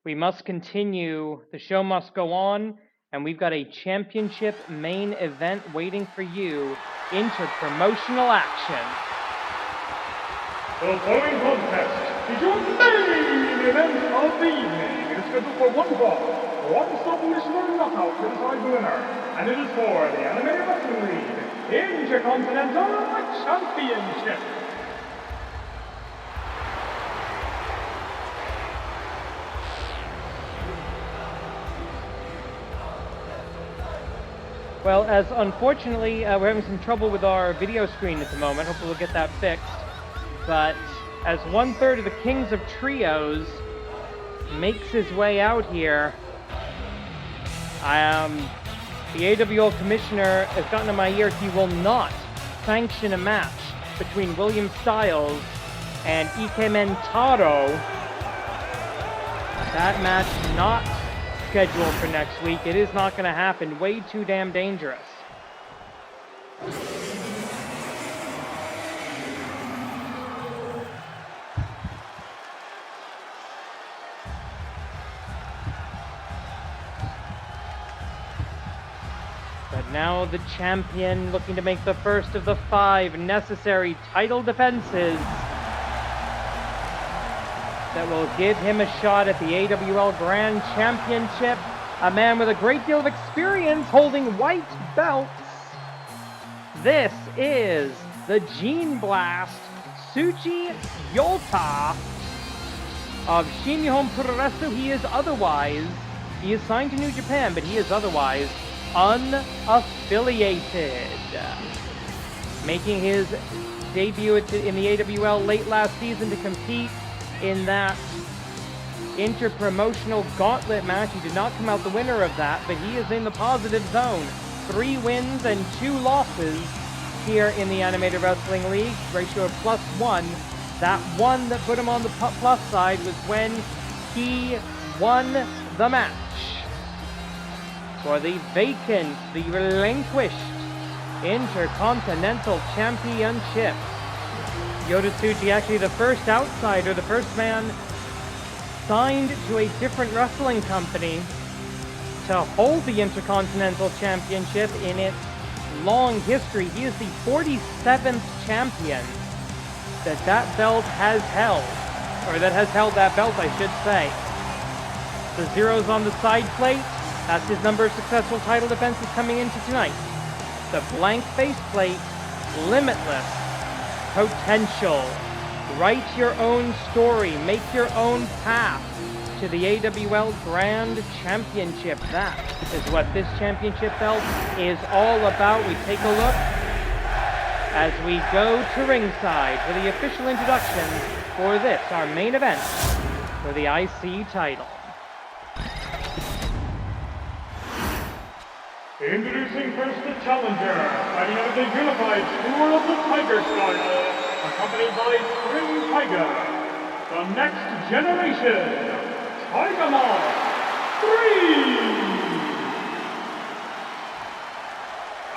We must continue, the show must go on, and we've got a championship main event waiting for you. Inter-promotional action. The following contest is your main event of the evening. It is scheduled for one fall, one submission knockout to decide the winner, and it is for the Animated Wrestling League Intercontinental Championship. Well, as unfortunately, we're having some trouble with our video screen at the moment. Hopefully we'll get that fixed. But as 1/3 of the Kings of Trios makes his way out here, the AWL Commissioner has gotten in my ear. He will not sanction a match between William Styles and Ikementaro. That match not scheduled for next week. It is not going to happen. Way too damn dangerous. But now the champion looking to make the first of the 5 necessary title defenses that will give him a shot at the AWL Grand Championship. A man with a great deal of experience holding white belts. This is the Gene Blast Tsuji Yota of Shin-Nihon Puroresu. He is signed to New Japan, but he is otherwise unaffiliated. Making his debut in the AWL late last season to compete in that inter-promotional gauntlet match. He did not come out the winner of that, but he is in the positive zone. 3 wins and 2 losses here in the Animated Wrestling League. Ratio of +1. That one that put him on the plus side was when he won the match for the vacant, the relinquished Intercontinental Championship. Yota Tsuji, actually the first outsider, the first man signed to a different wrestling company to hold the Intercontinental Championship in its long history. He is the 47th champion that belt has held, or that has held that belt, I should say. The zeros on the side plate, that's his number of successful title defenses coming into tonight. The blank faceplate, limitless potential. Write your own story, make your own path to the AWL Grand Championship. That is what this championship belt is all about. We take a look as we go to ringside for the official introduction for this, our main event for the IC title. Introducing first the challenger, fighting out of the unified Tour of the Tiger style, accompanied by Spring Tiger, the next generation, Tiger Moth 3!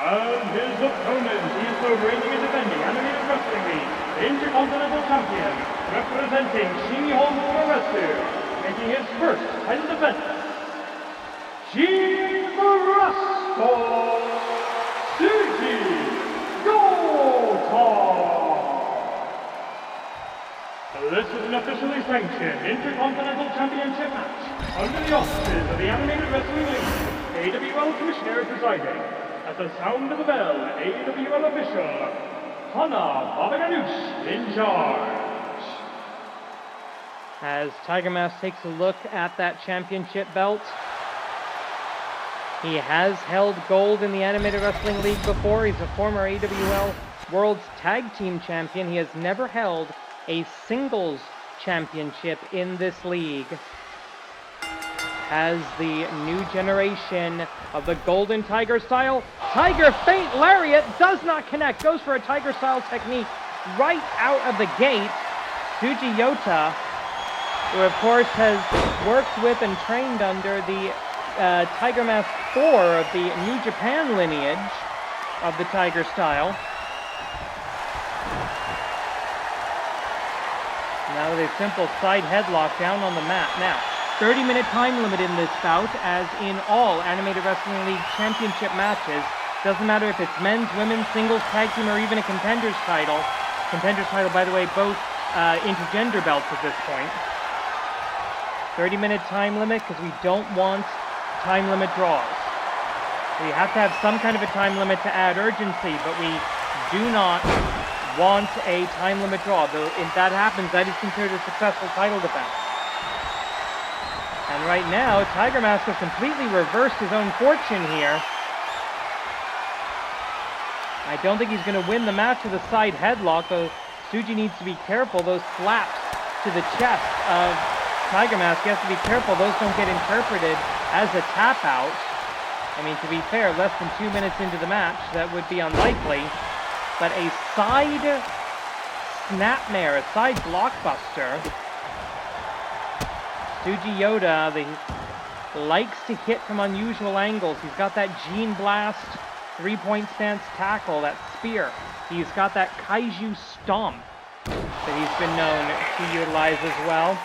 And his opponent, he is the reigning and defending Animated Wrestling League Intercontinental Champion, representing Shin-Nihon Puroresu, making his first title defense, Tsuji Yota! This is an officially sanctioned Intercontinental Championship match under the auspices of the Animated Wrestling League, AWL Commissioner presiding. At the sound of the bell, AWL official Hana Babaganush in charge. As Tiger Mask takes a look at that championship belt, he has held gold in the Animated Wrestling League before. He's a former AWL World's Tag Team Champion. He has never held a singles championship in this league. Has the new generation of the Golden Tiger style. Tiger feint lariat does not connect. Goes for a Tiger style technique right out of the gate. Tsuji Yota, who of course has worked with and trained under the Tiger Mask 4 of the New Japan lineage of the Tiger style. Now with a simple side headlock down on the mat. Now, 30-minute time limit in this bout, as in all Animated Wrestling League championship matches. Doesn't matter if it's men's, women's, singles, tag team, or even a contender's title. Contender's title, by the way, both intergender belts at this point. 30-minute time limit, because we don't want time limit draws. We have to have some kind of a time limit to add urgency, but we do not want a time limit draw. Though if that happens, that is considered a successful title defense. And right now, Tiger Mask has completely reversed his own fortune here. I don't think he's going to win the match with a side headlock, though Tsuji needs to be careful. Those slaps to the chest of Tiger Mask, he has to be careful. Those don't get interpreted as a tap out. I mean, to be fair, less than 2 minutes into the match, that would be unlikely. But a side snapmare, a side blockbuster. Tsuji Yota, likes to hit from unusual angles. He's got that Gene Blast 3-point stance tackle, that spear. He's got that Kaiju Stomp that he's been known to utilize as well.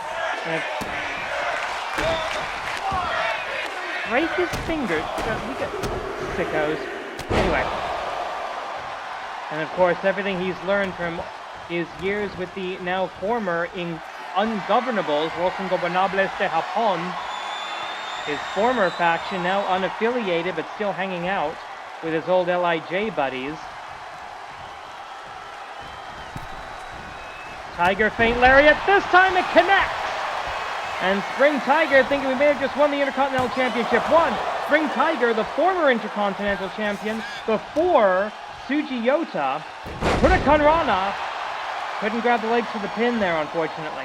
And break his fingers. We get sickos. Anyway. And of course, everything he's learned from his years with the now former Ungovernables, Los Ingobernables de Japón. His former faction, now unaffiliated but still hanging out with his old LIJ buddies. Tiger feint lariat. This time it connects. And Spring Tiger, thinking we may have just won the Intercontinental Championship. Spring Tiger, the former Intercontinental Champion, before Tsuji Yota. Huracan Rana. Couldn't grab the legs for the pin there, unfortunately.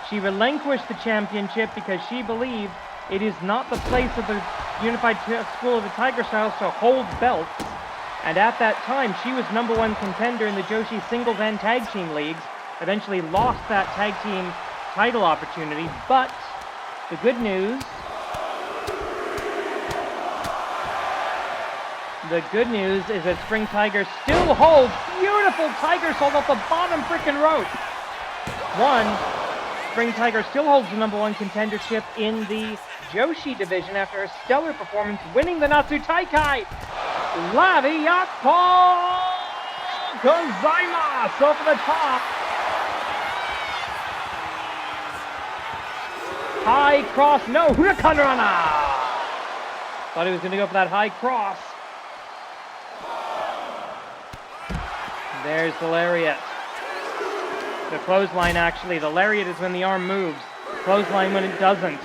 She relinquished the championship because she believed it is not the place of the Unified School of the Tiger Styles to hold belts. And at that time, she was #1 contender in the Joshi singles and tag team leagues. Eventually lost that tag team title opportunity. But the good news... is that Spring Tiger still holds beautiful Tiger Salt off the bottom freaking rope. Spring Tiger still holds the #1 contendership in the Joshi division after a stellar performance, winning the Natsu Taikai. Laviato Gozaimasu off the top. High cross, no, Huracan Rana. Thought he was going to go for that high cross. There's the lariat. The clothesline, actually. The lariat is when the arm moves. Clothesline when it doesn't.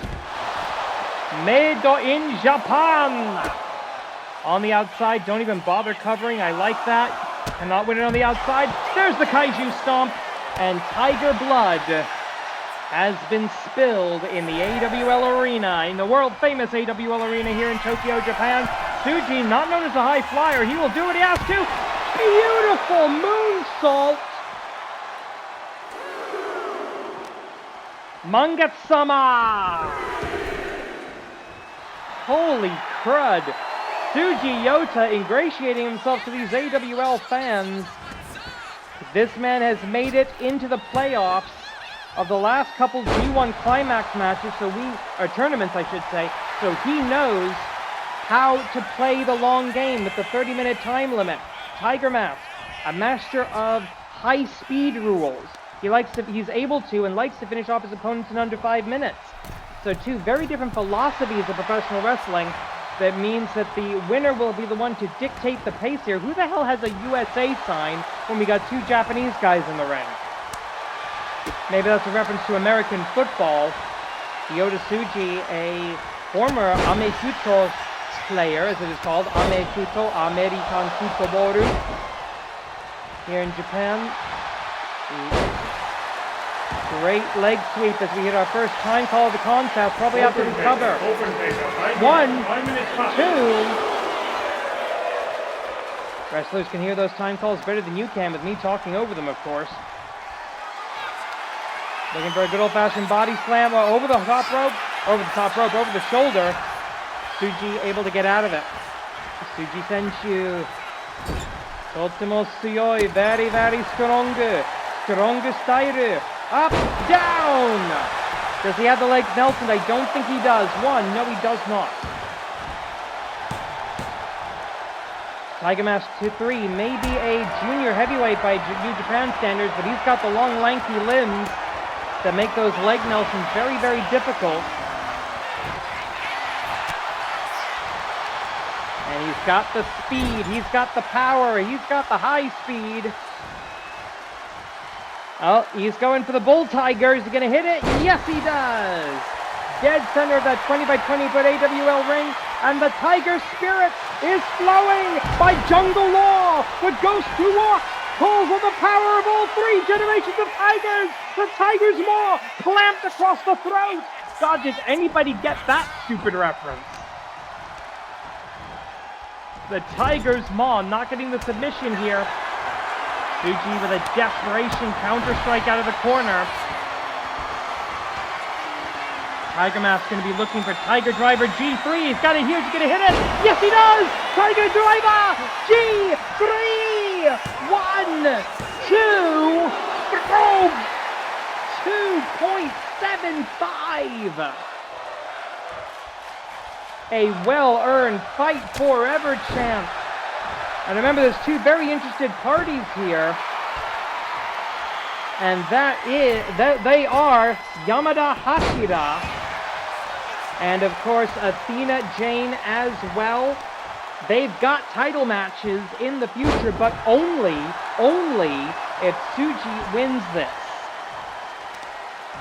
Made in Japan! On the outside, don't even bother covering. I like that. Cannot win it on the outside. There's the Kaiju Stomp. And Tiger Blood has been spilled in the AWL Arena, in the world-famous AWL Arena here in Tokyo, Japan. Tsuji, not known as a high flyer. He will do what he has to. Beautiful moonsault. Mangatsama. Holy crud. Tsuji Yota ingratiating himself to these AWL fans. This man has made it into the playoffs of the last couple G1 Climax matches, or tournaments, I should say. So he knows how to play the long game with the 30-minute time limit. Tiger Mask, a master of high-speed rules. He's able to and likes to finish off his opponents in under 5 minutes. So two very different philosophies of professional wrestling. That means that the winner will be the one to dictate the pace here. Who the hell has a USA sign when we got two Japanese guys in the ring? Maybe that's a reference to American football. Yota Tsuji, a former Amefuto player, as it is called, Amefuto, American Football, here in Japan. Great leg sweep as we hit our first time call of the contest, probably after we cover. 1, 2. Wrestlers can hear those time calls better than you can with me talking over them, of course. Looking for a good old-fashioned body slam over the top rope, over the shoulder. Tsuji able to get out of it. Tsuji Senshu. Totemo tsuyoi, very, very strong. Strong style. Up, down. Does he have the legs, Nelson? I don't think he does. 1, no, he does not. Tiger Mask 3 may be a junior heavyweight by New Japan standards, but he's got the long, lanky limbs that make those leg Nelsons very, very difficult. And he's got the speed, he's got the power, he's got the high speed. Oh, he's going for the bull tiger. Is he going to hit it? Yes, he does. Dead center of that 20 by 20 foot AWL ring. And the tiger spirit is flowing by jungle law. The ghost who walks pulls on the power of all 3 generations of tigers. The tiger's maw clamped across the throat. God, did anybody get that stupid reference? The tiger's maw not getting the submission here. Tsuji with a desperation counter strike out of the corner. Tiger Mask going to be looking for Tiger Driver G3. He's got it here. He's going to hit it. Yes, he does. Tiger Driver G3. 1, 2. Boom. 2.75. A well-earned Fight Forever champ. And remember, there's 2 very interested parties here. And they are Yamada Hashira and, of course, Athena Jane as well. They've got title matches in the future, but only if Tsuji wins this.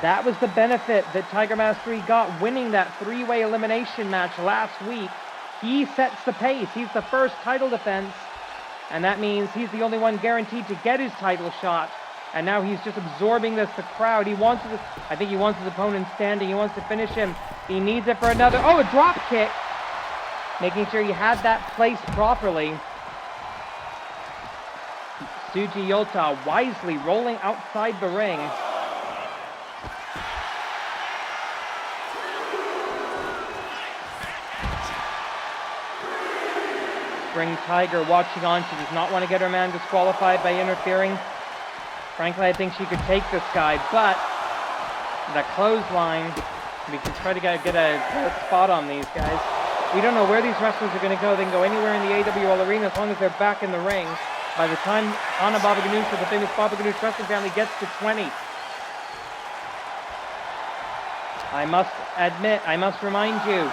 That was the benefit that Tiger Mask 3 got winning that 3-way elimination match last week. He sets the pace. He's the first title defense, and that means he's the only one guaranteed to get his title shot. And now he's just absorbing the crowd. I think he wants his opponent standing. He wants to finish him. He needs it for another. Oh, a drop kick. Making sure he had that placed properly. Tsuji Yota wisely rolling outside the ring. Spring Tiger watching on. She does not want to get her man disqualified by interfering. Frankly, I think she could take this guy, but the clothesline, we can try to get a spot on these guys. We don't know where these wrestlers are going to go. They can go anywhere in the AWL arena as long as they're back in the ring. By the time Ana Baba Ganoush of the famous Baba Ganoush wrestling family gets to 20. I must admit, I must remind you,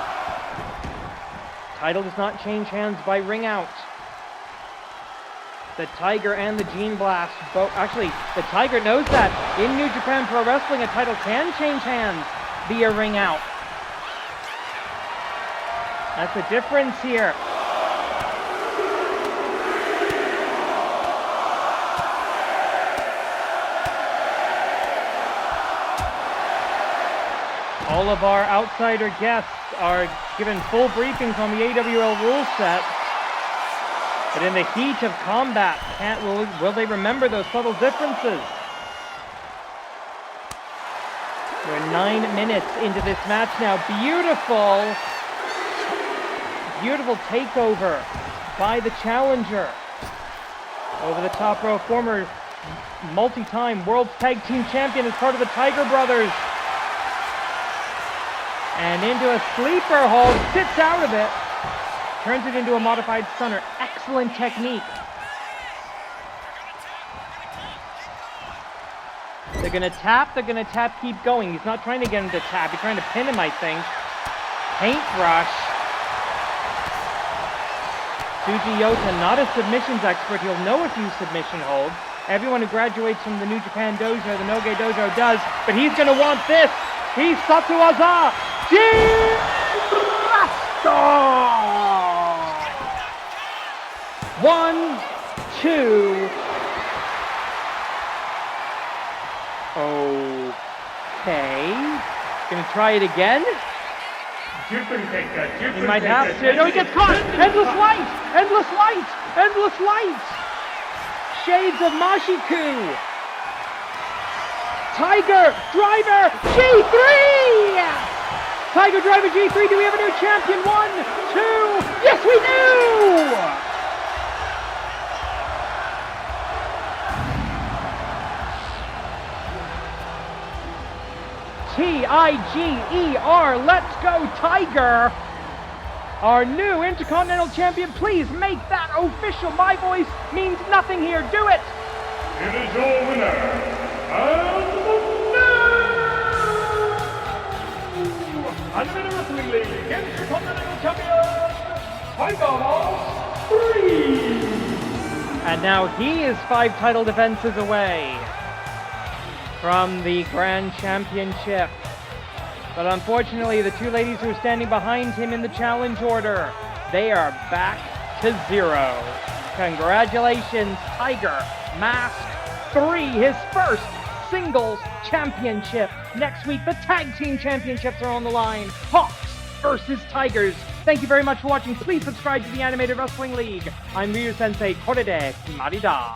title does not change hands by ring out. The Tiger and the Gene Blast, both, actually, the Tiger knows that. In New Japan Pro Wrestling, a title can change hands via ring out. That's the difference here. All of our outsider guests are given full briefings on the AWL rule set. But in the heat of combat, will they remember those subtle differences? We're 9 minutes into this match now. Beautiful takeover by the challenger. Over the top row, former multi-time World Tag Team Champion as part of the Tiger Brothers. And into a sleeper hold, sits out of it. Turns it into a modified stunner. Excellent technique. They're going to tap, keep going. He's not trying to get him to tap. He's trying to pin him, I think. Paintbrush. Tsuji Yota, not a submissions expert. He'll know a few submission holds. Everyone who graduates from the New Japan Dojo, the Noge Dojo does, but he's going to want this. He's Satuaza Jirasto! 1, 2. Okay. Gonna try it again. He might have to. No, he gets caught! Endless light! Endless light! Endless light! Shades of Mashiku! Tiger Driver G3! Tiger Driver G3, do we have a new champion? 1, 2, yes we do! Tiger, let's go Tiger! Our new Intercontinental Champion, please make that official. My voice means nothing here, do it! It is your winner, and the Anime Wrestling League Intercontinental Champion, Tiger 3! And now he is 5 title defenses away from the Grand Championship. But unfortunately, the 2 ladies who are standing behind him in the challenge order, they are back to 0. Congratulations, Tiger. Mask 3, his first singles championship. Next week, the tag team championships are on the line. Hawks versus Tigers. Thank you very much for watching. Please subscribe to the Animated Wrestling League. I'm Ryu Sensei Korede Kimarida.